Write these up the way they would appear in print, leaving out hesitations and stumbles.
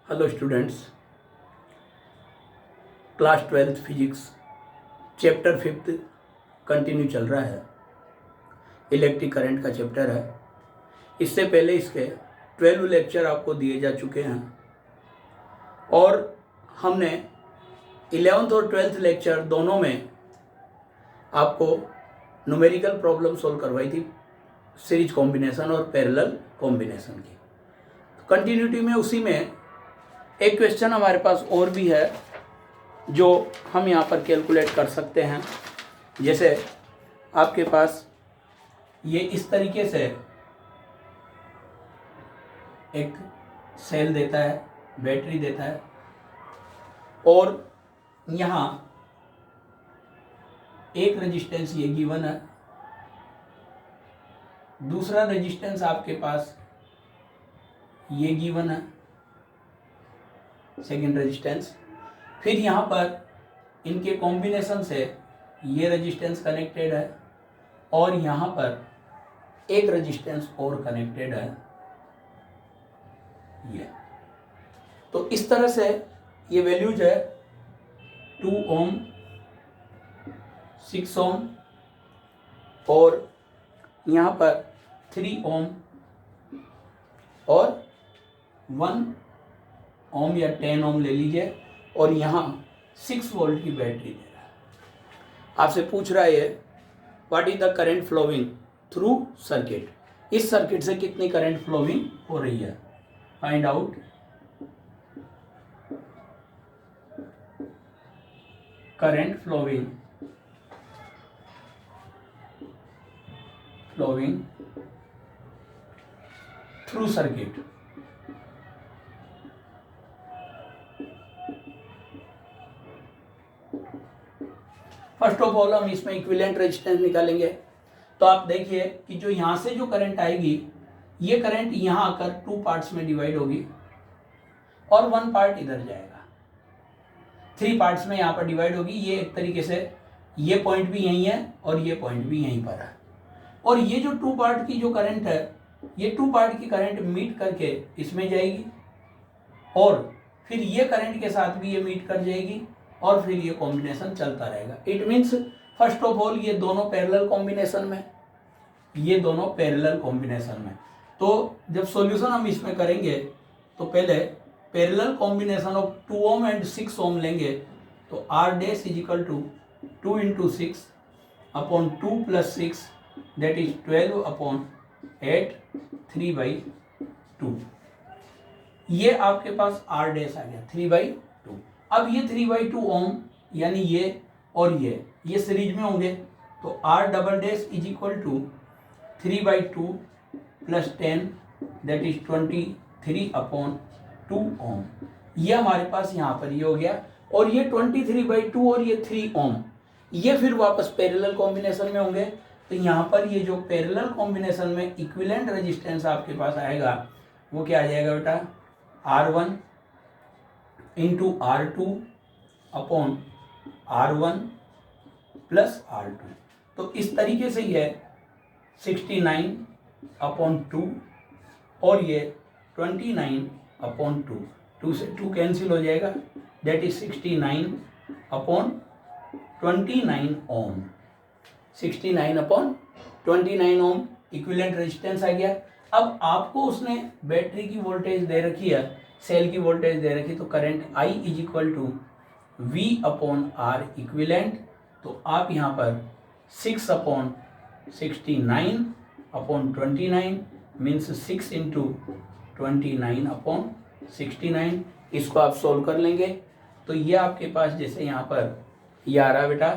Hello students, class 12th physics chapter 5th continue चल रहा है। इलेक्ट्रिक करंट का चैप्टर है। इससे पहले इसके 12 लेक्चर आपको दिए जा चुके हैं और हमने 11th और 12th लेक्चर दोनों में आपको न्यूमेरिकल प्रॉब्लम सॉल्व करवाई थी, सीरीज कॉम्बिनेशन और पैरेलल कॉम्बिनेशन की। कंटिन्यूटी में उसी में एक क्वेश्चन हमारे पास और भी है जो हम यहाँ पर कैलकुलेट कर सकते हैं। जैसे आपके पास ये इस तरीके से एक सेल देता है, बैटरी देता है और यहाँ एक रेजिस्टेंस ये गिवन है, दूसरा रेजिस्टेंस आपके पास ये गिवन है, सेकेंड रेजिस्टेंस। फिर यहाँ पर इनके कॉम्बिनेशन से ये रेजिस्टेंस कनेक्टेड है और यहाँ पर एक रेजिस्टेंस और कनेक्टेड है ये। तो इस तरह से ये वैल्यूज है 2 ओम, 6 ओम और यहाँ पर 3 ओम और 1 ओम या 10 ओम ले लीजिए और यहाँ 6 वोल्ट की बैटरी दे रहा है। आपसे पूछ रहा है what is the current flowing through circuit, इस सर्किट से कितनी करंट फ्लोइंग हो रही है। Find out current flowing through circuit. First of all हम इसमें इक्विवेलेंट रेजिस्टेंस निकालेंगे। तो आप देखिए कि जो यहाँ से जो करंट आएगी, ये करंट यहाँ आकर 2 पार्ट्स में डिवाइड होगी और 1 पार्ट इधर जाएगा। 3 पार्ट्स में यहाँ पर डिवाइड होगी। ये एक तरीके से ये पॉइंट भी यहीं है और ये पॉइंट भी यहीं पर है। और ये जो 2 पार्ट की जो करंट है, ये 2 पार्ट की करंट मीट करके इसमें जाएगी और फिर ये करंट के साथ भी ये मीट कर जाएगी और फिर ये कॉम्बिनेशन चलता रहेगा। It means first of all ये दोनों पैरेलल कॉम्बिनेशन में, ये दोनों पैरेलल कॉम्बिनेशन में। तो जब सॉल्यूशन हम इसमें करेंगे तो पहले parallel combination of 2 ohm and 6 ohm लेंगे। तो R dash is equal to 2 into 6 upon 2 plus 6 that is 12 upon 8 3/2। ये आपके पास R डैश आ गया 3/2। अब ये 3/2 ओम यानी ये और ये सीरीज में होंगे। तो R double dash is equal to 3/2 plus 10 that is 23 upon 2 ohm. ये हमारे पास यहाँ पर ये हो गया और ये 23/2 और ये 3 ओम ये फिर वापस पैरेलल कॉम्बिनेशन में होंगे। तो यहाँ पर ये जो पैरेलल कॉम्बिनेशन में इक्विवेलेंट रेजिस्टेंस आपके पास आएगा वो क्या आ जाएगा बेटा, R1 into R2 upon R1 plus R2। तो इस तरीके से ये 69 अपॉन 2 और ये 29 अपॉन 2, 2 से 2 कैंसिल हो जाएगा that is 69 upon 29 ohm. 69 upon 29 ohm equivalent resistance आ गया। अब आपको उसने बैटरी की वोल्टेज दे रखी है, सेल की वोल्टेज दे रखी, तो current I is equal to V upon R equivalent. तो आप यहाँ पर 6 upon 69 upon 29 means 6 into 29 upon 69। इसको आप सोल्व कर लेंगे तो ये आपके पास जैसे यहाँ पर ये आ रहा बेटा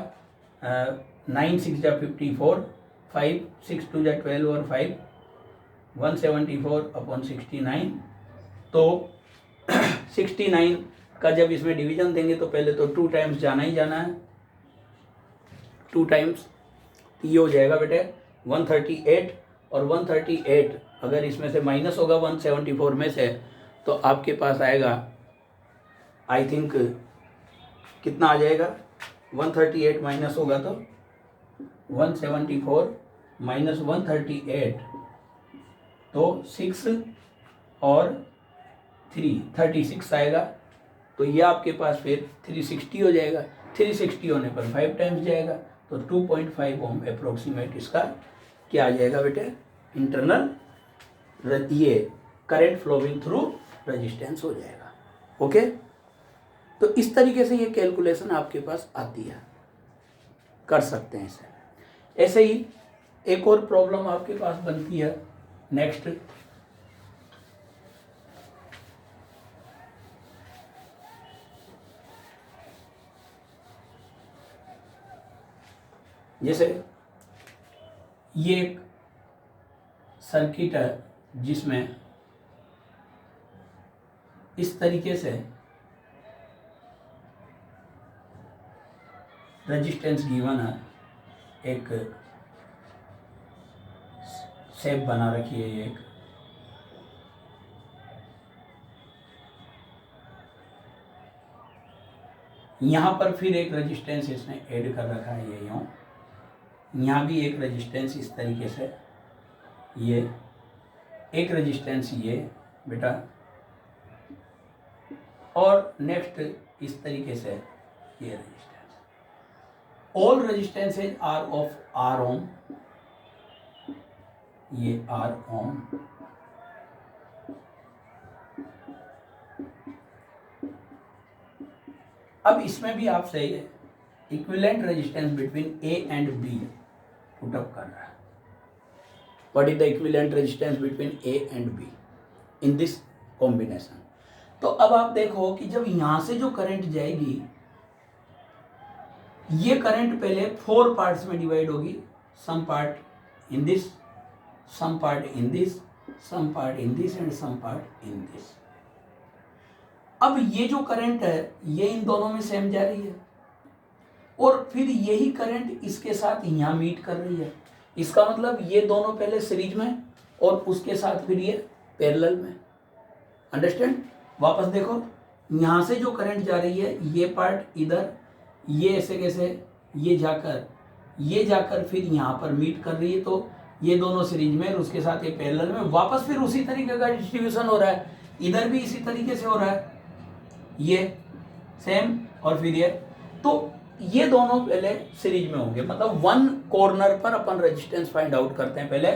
9 6 जा 54, 5 6 2 जा 12 और 5 174 अपॉन 69। तो 69 का जब इसमें डिवीजन देंगे तो पहले तो 2 टाइम्स जाना ही जाना है, 2 टाइम्स ये हो जाएगा बेटे 138 और 138 अगर इसमें से माइनस होगा 174 में से तो आपके पास आएगा आई थिंक कितना आ जाएगा, 138 माइनस होगा तो 174 माइनस 138 तो 6 और 36 आएगा, तो ये आपके पास फिर 360 हो जाएगा। 360 होने पर 5 टाइम्स जाएगा, तो 2.5 ओम अप्रोक्सीमेट इसका क्या आ जाएगा बेटे, इंटरनल ये करंट फ्लोइंग थ्रू रेजिस्टेंस हो जाएगा। ओके, तो इस तरीके से ये कैलकुलेशन आपके पास आती है, कर सकते हैं इसे। ऐसे ही एक और प्रॉब्लम आपके पास बनती है नेक्स्ट, जैसे ये एक सर्किट है जिसमें इस तरीके से रेजिस्टेंस गिवन है, एक शेप बना रखी है, एक यहाँ पर फिर एक रेजिस्टेंस इसने ऐड कर रखा है, ये यूँ, यहाँ भी एक रेजिस्टेंस इस तरीके से, ये एक रेजिस्टेंस ये बेटा, और नेक्स्ट इस तरीके से ये resistance. All resistances are of R ohm, ये आर ओम, अब इसमें भी आपसे equivalent resistance between A and B put up कर रहा है। What is the equivalent resistance between A and B in this combination. तो अब आप देखो कि जब यहां से जो करंट जाएगी, ये करंट पहले 4 पार्ट्स में डिवाइड होगी, some part in this, some part in this, some part in this and some part in this. अब ये जो करंट है ये इन दोनों में सेम जा रही है, और फिर यही करंट इसके साथ यहाँ मीट कर रही है। इसका मतलब ये दोनों पहले सीरीज में और उसके साथ फिर ये पैरेलल में। अंडरस्टैंड? वापस देखो, यहाँ से जो करंट जा रही है ये पार्ट इधर, ये ऐसे कैसे, ये जाकर फिर यहाँ पर मीट कर रही है, तो ये दोनों सीरीज में और उसके साथ ये पैरेलल में। वापस फिर उसी तरीके का डिस्ट्रीब्यूशन हो रहा है, इधर भी इसी तरीके से हो रहा है, ये सेम, और फिर ये, तो ये दोनों पहले सीरीज में होंगे। मतलब वन कॉर्नर पर अपन रेजिस्टेंस फाइंड आउट करते हैं पहले,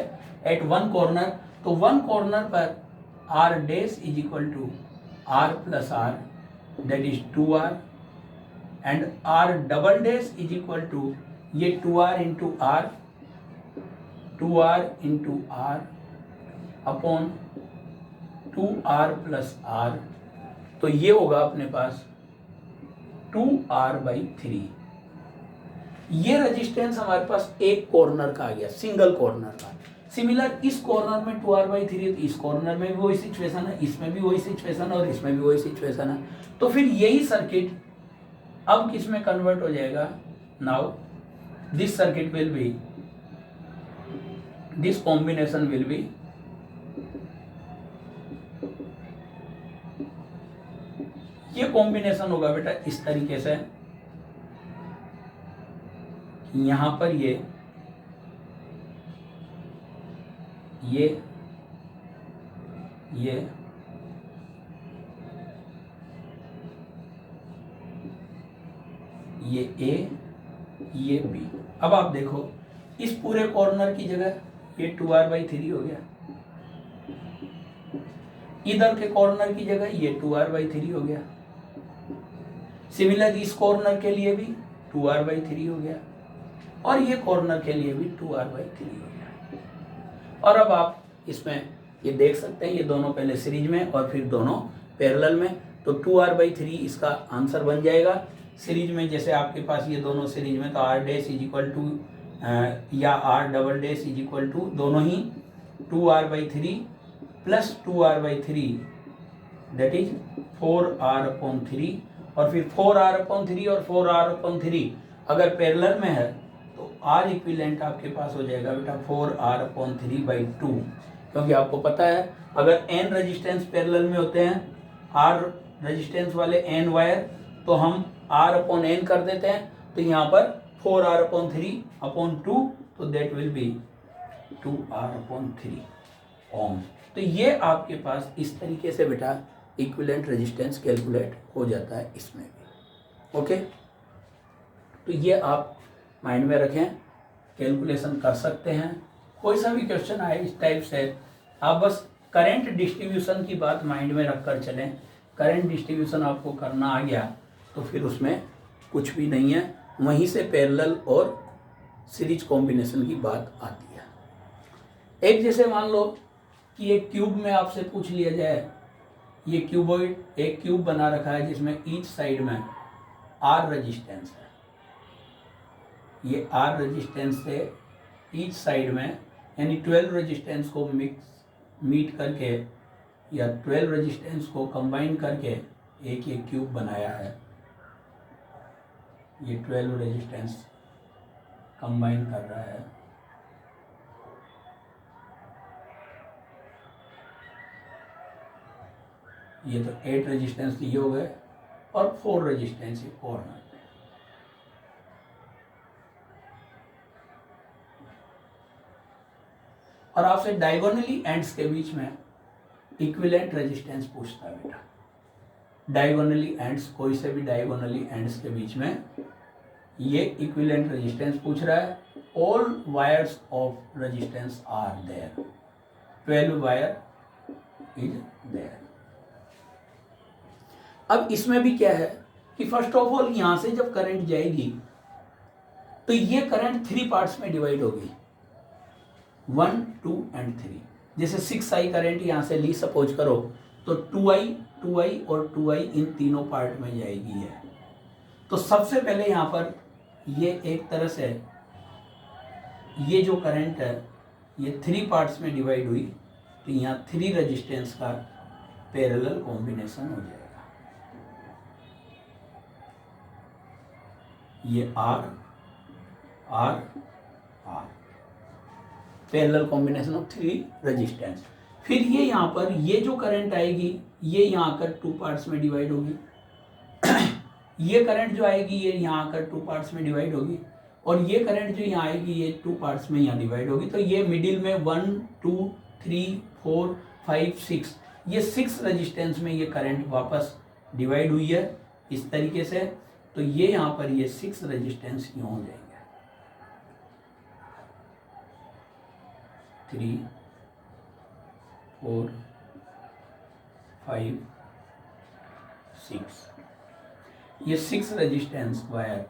एट वन कॉर्नर। तो वन कॉर्नर पर R dash is equal to R plus R, that is 2r, and R double dash is equal to ये 2r into R, 2r into R upon 2r plus R, तो ये होगा अपने पास 2r/3। ये resistance हमारे पास एक corner का आ गया, सिंगल कॉर्नर का। सिमिलर इस कॉर्नर में 2r/3 है, तो इस कॉर्नर में भी वही सिचुएशन है, इसमें भी वही सिचुएशन है, और इसमें भी वही सिचुएशन है। तो फिर यही सर्किट अब किस में कन्वर्ट हो जाएगा? Now this circuit will be, this combination will be ये कॉम्बिनेशन होगा बेटा इस तरीके से, यहां पर ये ए, ये बी। अब आप देखो इस पूरे कॉर्नर की जगह ये 2r/3 हो गया, इधर के कॉर्नर की जगह ये 2r/3 हो गया, सिमिलर इस कॉर्नर के लिए भी 2r/3 हो गया, और ये कॉर्नर के लिए भी 2r/3 हो गया। और अब आप इसमें ये देख सकते हैं, ये दोनों पहले सीरीज में और फिर दोनों पैरेलल में, तो 2r/3 इसका आंसर बन जाएगा। सीरीज में जैसे आपके पास ये दोनों सीरीज में, तो r dash is equal to या r double dash is equal to दोनों ही 2r/3 plus 2r/3, that is 4r/3, और फिर 4r/3 और 4r/3 अगर पैरेलल में है तो r इक्विवेलेंट आपके पास हो जाएगा बेटा 4r/3/2, क्योंकि आपको पता है अगर n रेजिस्टेंस पैरेलल में होते हैं, r रेजिस्टेंस वाले n वायर, तो हम r/n कर देते हैं, तो यहाँ पर 4r/3/2, तो दैट विल बी 2r/3 ओम। तो ये आपके पास इस तरीके से बेटा इक्विवेलेंट रेजिस्टेंस कैलकुलेट हो जाता है इसमें भी। ओके, तो ये आप माइंड में रखें, कैलकुलेशन कर सकते हैं। कोई सा भी क्वेश्चन आए इस टाइप से, आप बस करंट डिस्ट्रीब्यूशन की बात माइंड में रखकर चलें। करंट डिस्ट्रीब्यूशन आपको करना आ गया तो फिर उसमें कुछ भी नहीं है, वहीं से पैरेलल और सीरीज कॉम्बिनेशन की बात आती है। एक जैसे मान लो कि एक क्यूब में आपसे पूछ लिया जाए, ये क्यूबॉइड एक क्यूब बना रखा है जिसमें ईच साइड में आर रेजिस्टेंस है। ये आर रेजिस्टेंस से ईच साइड में यानी 12 रेजिस्टेंस को मीट करके या 12 रेजिस्टेंस को कंबाइन करके एक ये क्यूब बनाया है। ये 12 रेजिस्टेंस कंबाइन कर रहा है। ये तो 8 रेजिस्टेंस ये हो गए और 4 रेजिस्टेंस और हैं। और आपसे डायगोनली एंड्स के बीच में इक्विवेलेंट रेजिस्टेंस पूछता है बेटा। डायगोनली एंड्स, कोई से भी डायगोनली एंड्स के बीच में ये इक्विवेलेंट रेजिस्टेंस पूछ रहा है। All wires of resistance are there, 12 wire is there. अब इसमें भी क्या है कि फर्स्ट ऑफ ऑल यहां से जब करंट जाएगी तो ये करंट 3 पार्ट्स में डिवाइड होगी, 1, 2 एंड 3। जैसे 6i करंट यहां से ली सपोज करो तो 2i और 2i इन तीनों पार्ट में जाएगी है। तो सबसे पहले यहां पर ये एक तरह से ये जो करंट है ये 3 पार्ट्स में डिवाइड हुई, तो यहाँ 3 रेजिस्टेंस का पैरेलल कॉम्बिनेशन हो जाएगा। ये R R R, parallel combination of 3 resistance. फिर ये यहाँ पर ये जो करंट आएगी ये यहाँ आकर 2 पार्ट्स में डिवाइड होगी। ये करंट जो आएगी ये यहाँ आकर 2 पार्ट्स में डिवाइड होगी, और ये करंट जो यहाँ आएगी ये 2 पार्ट्स में यहाँ डिवाइड होगी। तो ये मिडिल में 1, 2, 3, 4, 5, 6, ये 6 रेजिस्टेंस में ये करंट वापस डिवाइड हुई है इस तरीके से। तो ये यहाँ पर ये 6 रेजिस्टेंस यूँ हो जाएंगे, 3, 4, 5, 6, ये 6 रेजिस्टेंस वायर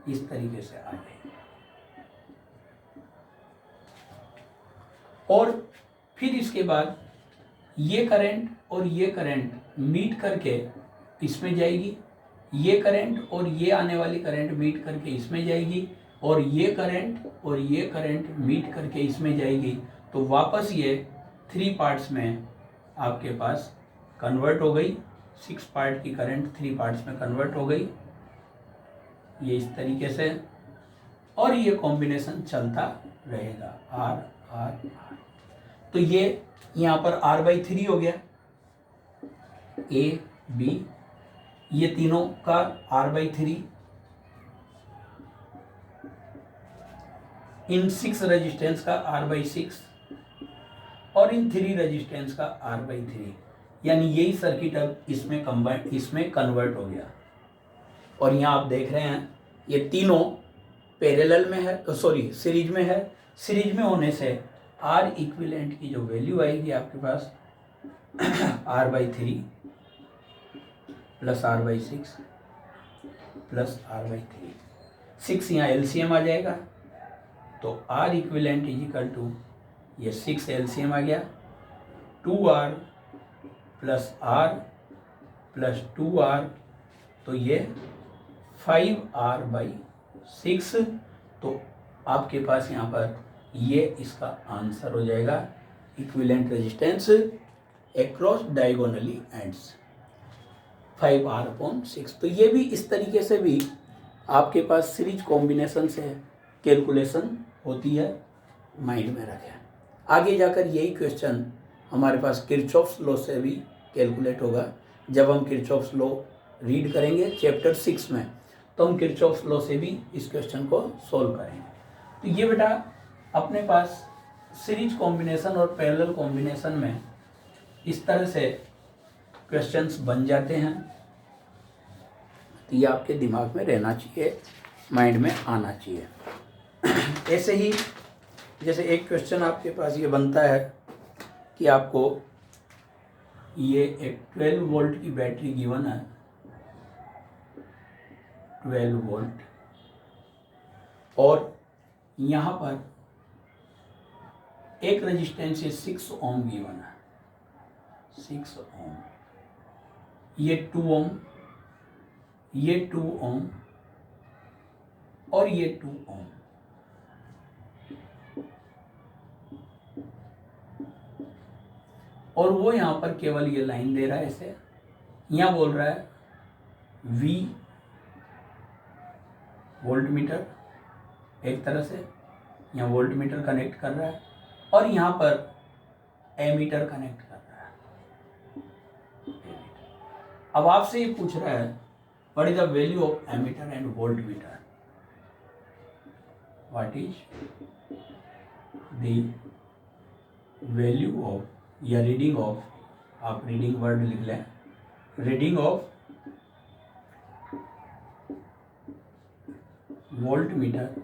इस तरीके से आ जाएंगे। और फिर इसके बाद ये करंट और ये करंट मीट करके इसमें जाएगी, ये करंट और ये आने वाली करंट मीट करके इसमें जाएगी, और ये करंट और ये करंट मीट करके इसमें जाएगी। तो वापस ये 3 पार्ट्स में आपके पास कन्वर्ट हो गई। 6 पार्ट की करंट 3 पार्ट्स में कन्वर्ट हो गई, ये इस तरीके से। और ये कॉम्बिनेशन चलता रहेगा, आर आर आर। तो ये यहाँ पर R/3 हो गया, ए बी, ये तीनों का R/3, इन 6 रेजिस्टेंस का R/6, और इन 3 रेजिस्टेंस का R/3। यानी यही सर्किट अब इसमें कन्वर्ट हो गया। और यहाँ आप देख रहे हैं ये तीनों पैरेलल में है, सॉरी सीरीज में है। सीरीज में होने से आर इक्विवेलेंट की जो वैल्यू आएगी आपके पास R/3 plus R/6 plus R/3, 6 यहाँ LCM आ जाएगा। तो R equivalent is equal to, ये 6 LCM आ गया, 2R plus R plus 2R, तो ये 5R/6। तो आपके पास यहाँ पर ये इसका आंसर हो जाएगा, equivalent resistance across diagonally ends 5R/6। तो ये भी इस तरीके से भी आपके पास सीरीज कॉम्बिनेशन से कैलकुलेशन होती है, माइंड में रखें। आगे जाकर यही क्वेश्चन हमारे पास किरचॉफ्स लॉ से भी कैलकुलेट होगा। जब हम किरचॉफ्स लॉ रीड करेंगे चैप्टर 6 में, तो हम किरचॉफ्स लॉ से भी इस क्वेश्चन को सॉल्व करेंगे। तो ये बेटा अपने पास सीरीज कॉम्बिनेशन और पैरेलल कॉम्बिनेशन में इस तरह से क्वेश्चंस बन जाते हैं। तो ये आपके दिमाग में रहना चाहिए, माइंड में आना चाहिए। ऐसे ही जैसे एक क्वेश्चन आपके पास ये बनता है कि आपको ये एक 12 वोल्ट की बैटरी गिवन है, 12 वोल्ट, और यहाँ पर एक रेजिस्टेंस 6 ओम गिवन है, 6 ओम, ये 2 ओम, ये 2 ओम और ये 2 ओम। और वो यहाँ पर केवल ये लाइन दे रहा है इसे, यहाँ बोल रहा है V वोल्ट मीटर, एक तरह से यहाँ वोल्ट मीटर कनेक्ट कर रहा है और यहाँ पर एमीटर कनेक्ट कर रहा है। अब आपसे ये पूछ रहा है what is the value of ammeter and volt meter, what is the value of या रीडिंग ऑफ, आप रीडिंग वर्ड लिख लें, reading of volt meter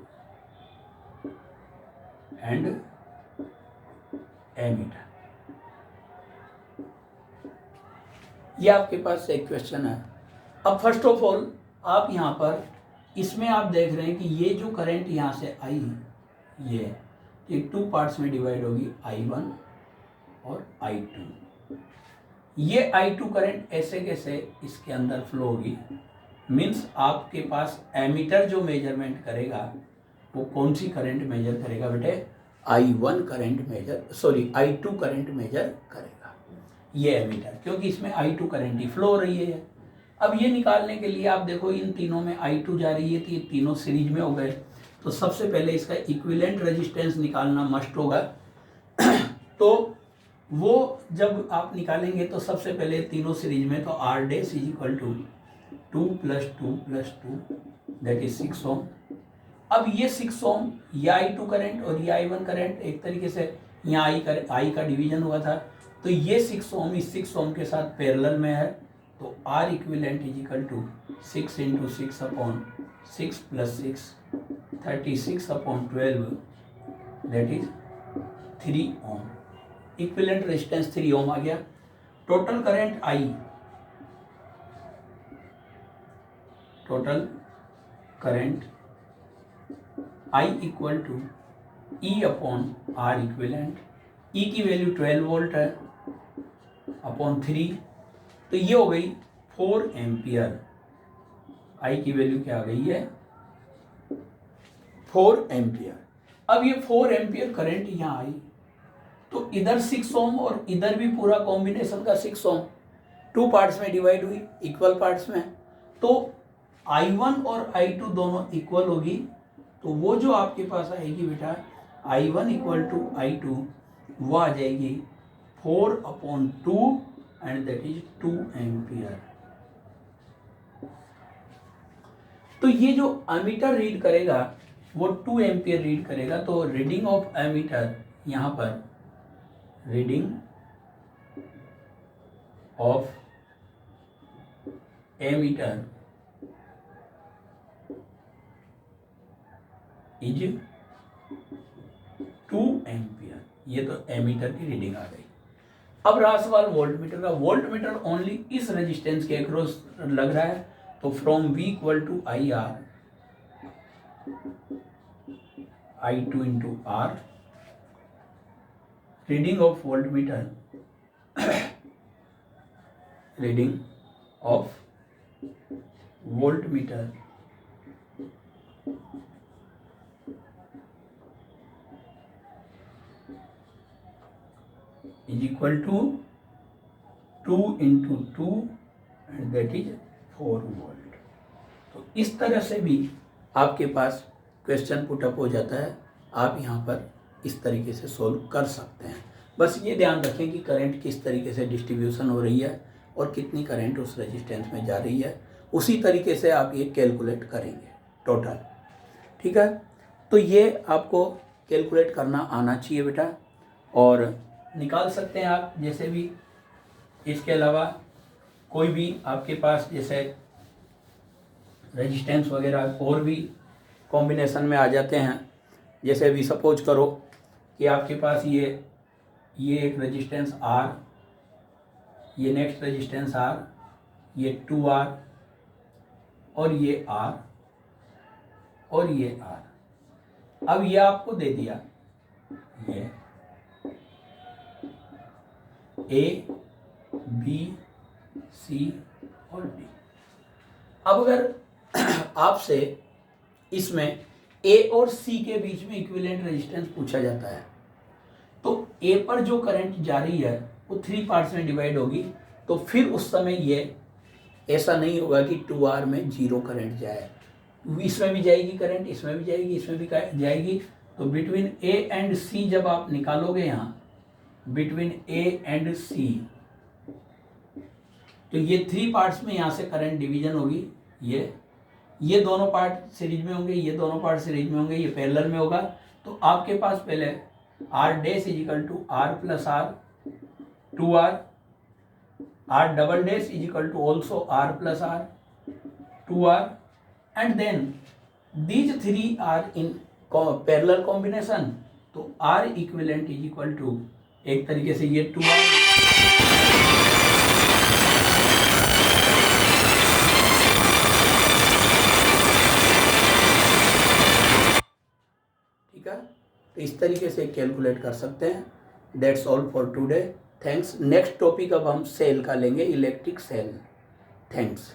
and ammeter. ये आपके पास एक क्वेश्चन है। अब फर्स्ट ऑफ ऑल आप यहाँ पर इसमें आप देख रहे हैं कि ये जो करंट यहाँ से आई, ये 2 पार्ट्स में डिवाइड होगी, I1 और I2। ये I2 करंट ऐसे कैसे इसके अंदर फ्लो होगी, मीन्स आपके पास एमीटर जो मेजरमेंट करेगा वो कौन सी करंट मेजर करेगा बेटे, I1 current measure, sorry I2 current measure करेगा ये एमीटर, क्योंकि इसमें I2 करंट ही फ्लो हो रही है। अब ये निकालने के लिए आप देखो इन तीनों में I2 जा रही है तो ये तीनों सीरीज में हो गए, तो सबसे पहले इसका इक्विवेलेंट रेजिस्टेंस निकालना मस्ट होगा। तो वो जब आप निकालेंगे तो सबसे पहले तीनों सीरीज में, तो R dash is equal to 2 + 2 + 2 that is 6 ohm. अब ये 6 ओम, ये I2 करंट और ये I1 करंट एक तरीके से यहाँ I का डिवीजन हुआ था, तो ये 6 ओम इस 6 ओम के साथ पैरेलल में है, तो R equivalent is equal to 6 × 6/6 + 6 36/12 that is 3 ohm. Equivalent resistance 3 ohm आ गया। Total current I, total current I equal to E/R equivalent, E की वैल्यू 12 वोल्ट है अपॉन 3, तो ये हो गई 4 एम्पियर। I की वैल्यू क्या आ गई है, 4 एम्पियर। अब ये 4 एम्पियर करंट यहाँ आई, तो इधर 6 ओम और इधर भी पूरा कॉम्बिनेशन का 6 ओम 2 पार्ट्स में डिवाइड हुई, इक्वल पार्ट्स में, तो I1 और I2 दोनों इक्वल होगी, तो वो जो आपके पास आएगी बेटा I1 इक्वल टू I2, वो आ जाएगी 4/2 एंड दैट इज 2 एम्पियर। तो ये जो एमीटर रीड करेगा वो 2 एम्पियर रीड करेगा, तो रीडिंग ऑफ एमीटर यहाँ पर, reading of ammeter is 2 ampere. ये तो एमीटर की रीडिंग आ गई। अब रहा सवाल वोल्ट मीटर का। वोल्ट मीटर ओनली इस रेजिस्टेंस के अक्रॉस लग रहा है, तो from V equal to IR, I2 × R, reading of volt meter, reading of volt meter is equal to 2 × 2 and that is 4 volt. तो इस तरह से भी आपके पास क्वेश्चन पुटअप हो जाता है, आप यहाँ पर इस तरीके से सोल्व कर सकते हैं। बस ये ध्यान रखें कि करंट किस तरीके से डिस्ट्रीब्यूशन हो रही है और कितनी करंट उस रेजिस्टेंस में जा रही है, उसी तरीके से आप ये कैलकुलेट करेंगे टोटल। ठीक है, तो ये आपको कैलकुलेट करना आना चाहिए बेटा, और निकाल सकते हैं आप जैसे भी। इसके अलावा कोई भी आपके पास जैसे रेजिस्टेंस वगैरह और भी कॉम्बिनेशन में आ जाते हैं। जैसे अभी सपोज करो कि आपके पास ये एक रेजिस्टेंस R, ये नेक्स्ट रेजिस्टेंस R, ये 2R और ये R और ये R। अब ये आपको दे दिया ये A, B, C और D। अब अगर आपसे इसमें A और C के बीच में इक्विवेलेंट रेजिस्टेंस पूछा जाता है तो A पर जो करंट जा रही है वो 3 पार्ट्स में डिवाइड होगी। तो फिर उस समय ये ऐसा नहीं होगा कि 2R में 0 करंट जाए, इसमें भी जाएगी करंट, इसमें भी जाएगी, इसमें भी जाएगी। तो बिटवीन A एंड C जब आप निकालोगे यहाँ बिटवीन A एंड C, तो ये 3 पार्ट्स में यहाँ से करंट डिवीजन होगी। ये दोनों पार्ट सीरीज में होंगे, ये दोनों पार्ट सीरीज में होंगे, ये पैरेलल में होगा। तो आपके पास पहले R dash is equal to R plus R 2R, R double dash is equal to also R plus R 2R, and then these 3 R in parallel combination. तो R equivalent is equal to एक तरीके से ये 2R तो इस तरीके से calculate कर सकते हैं। That's all for today, thanks. Next topic अब हम सेल का लेंगे, इलेक्ट्रिक सेल। थैंक्स।